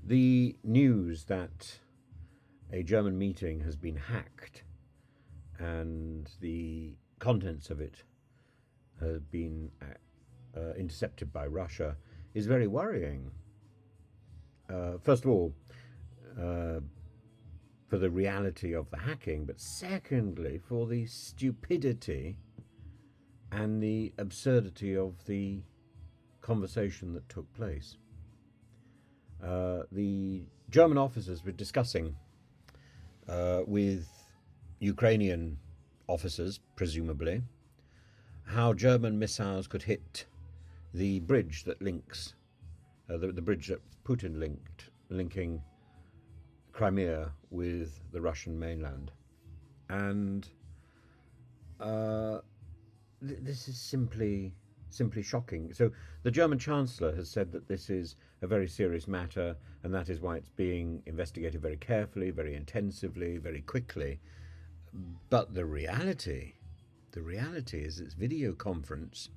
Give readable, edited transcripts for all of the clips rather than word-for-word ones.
The news that a German meeting has been hacked and the contents of it have been intercepted by Russia is very worrying. First of all, uh, for the reality of the hacking, but secondly, for the stupidity and the absurdity of the conversation that took place. The German officers were discussing with Ukrainian officers, presumably, how German missiles could hit the bridge that links, the bridge that Putin linking Crimea with the Russian mainland. And this is simply shocking. So the German Chancellor has said that this is a very serious matter, and that is why it's being investigated very carefully, very intensively, very quickly. But the reality is this video conference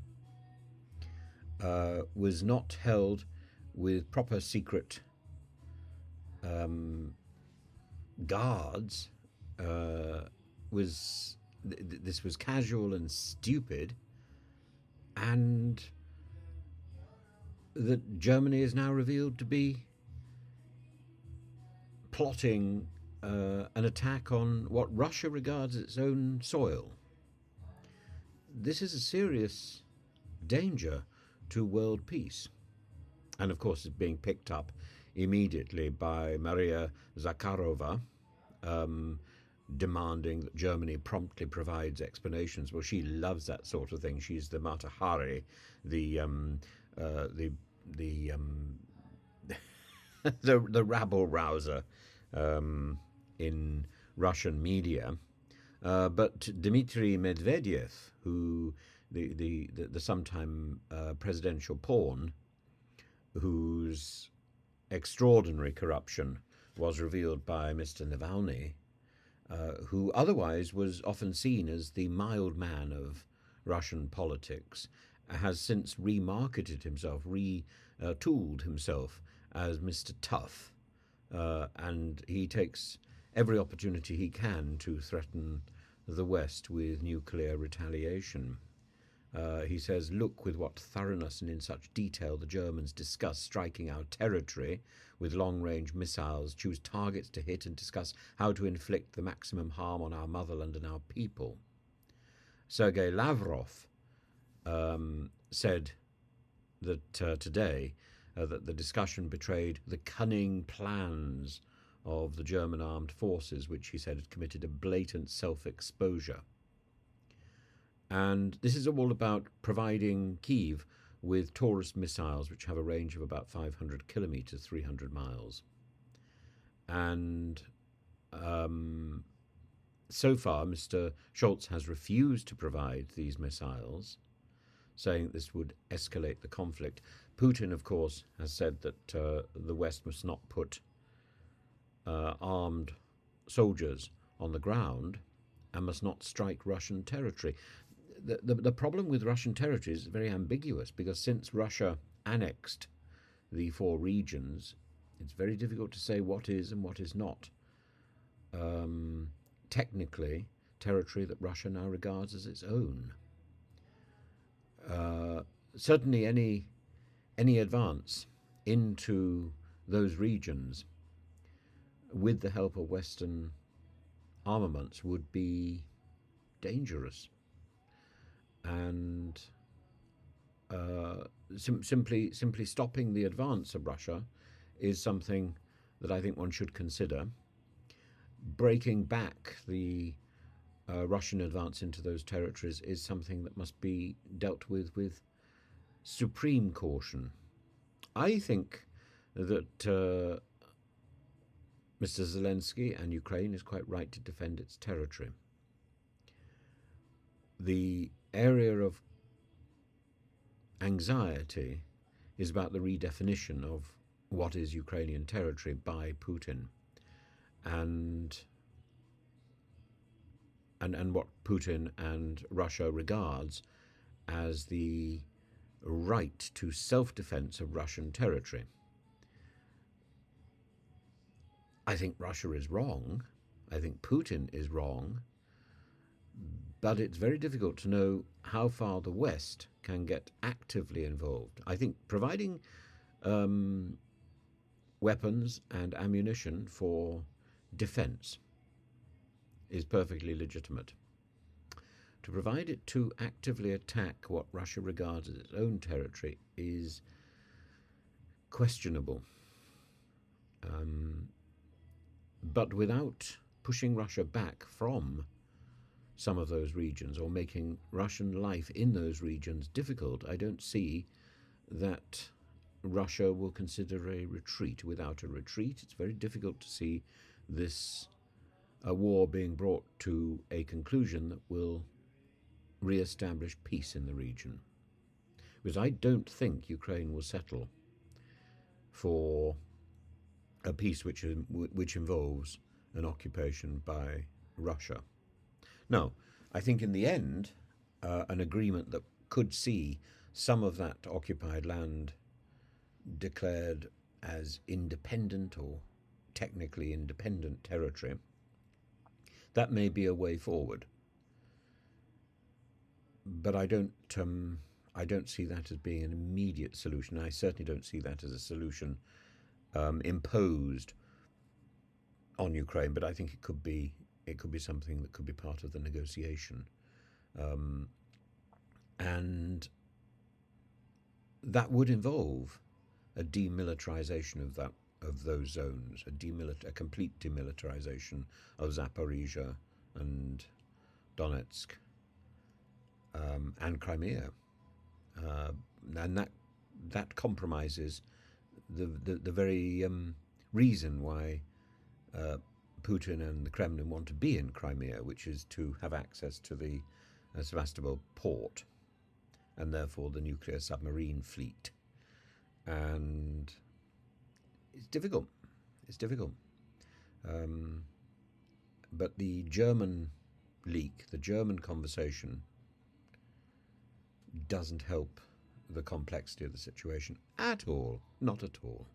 was not held with proper secret guards. This was casual and stupid, and that Germany is now revealed to be plotting an attack on what Russia regards as its own soil. This is a serious danger to world peace. And of course, it's being picked up immediately by Maria Zakharova, demanding that Germany promptly provides explanations. Well, she loves that sort of thing. She's the Mata Hari, the the the rabble rouser in Russian media. But Dmitry Medvedev, who the sometime presidential pawn, whose extraordinary corruption was revealed by Mr. Navalny, who otherwise was often seen as the mild man of Russian politics, has since remarketed himself, retooled himself as Mr. Tough, and he takes every opportunity he can to threaten the West with nuclear retaliation. He says, look with what thoroughness and in such detail the Germans discuss striking our territory with long-range missiles, choose targets to hit, and discuss how to inflict the maximum harm on our motherland and our people. Sergei Lavrov said that today that the discussion betrayed the cunning plans of the German armed forces, which he said had committed a blatant self-exposure. And this is all about providing Kyiv with Taurus missiles, which have a range of about 500 kilometers, 300 miles. And so far, Mr. Scholz has refused to provide these missiles, saying this would escalate the conflict. Putin, of course, has said that the West must not put armed soldiers on the ground and must not strike Russian territory. The problem with Russian territory is very ambiguous, because since Russia annexed the four regions, it's very difficult to say what is and what is not technically territory that Russia now regards as its own. Certainly any advance into those regions with the help of Western armaments would be dangerous. And simply stopping the advance of Russia is something that I think one should consider. Breaking back the Russian advance into those territories is something that must be dealt with supreme caution. I think that Mr. Zelensky and Ukraine is quite right to defend its territory. The area of anxiety is about the redefinition of what is Ukrainian territory by Putin, and what Putin and Russia regards as the right to self-defense of Russian territory. I think Russia is wrong. I think Putin is wrong. But it's very difficult to know how far the West can get actively involved. I think providing um, weapons and ammunition for defense is perfectly legitimate. To provide it to actively attack what Russia regards as its own territory is questionable. But without pushing Russia back from some of those regions or making Russian life in those regions difficult, I don't see that Russia will consider a retreat. Without a retreat, it's very difficult to see this a war being brought to a conclusion that will re-establish peace in the region. Because I don't think Ukraine will settle for a peace which involves an occupation by Russia. No, I think in the end, an agreement that could see some of that occupied land declared as independent or technically independent territory, that may be a way forward. But I don't see that as being an immediate solution. I certainly don't see that as a solution imposed on Ukraine. But I think it could be something that could be part of the negotiation, and that would involve a demilitarization of those zones, a complete demilitarization of Zaporizhia and Donetsk and Crimea, and that compromises the very reason why Putin and the Kremlin want to be in Crimea, which is to have access to the Sevastopol port and therefore the nuclear submarine fleet. And it's difficult. It's difficult. But the German leak, the German conversation, doesn't help the complexity of the situation at all. Not at all.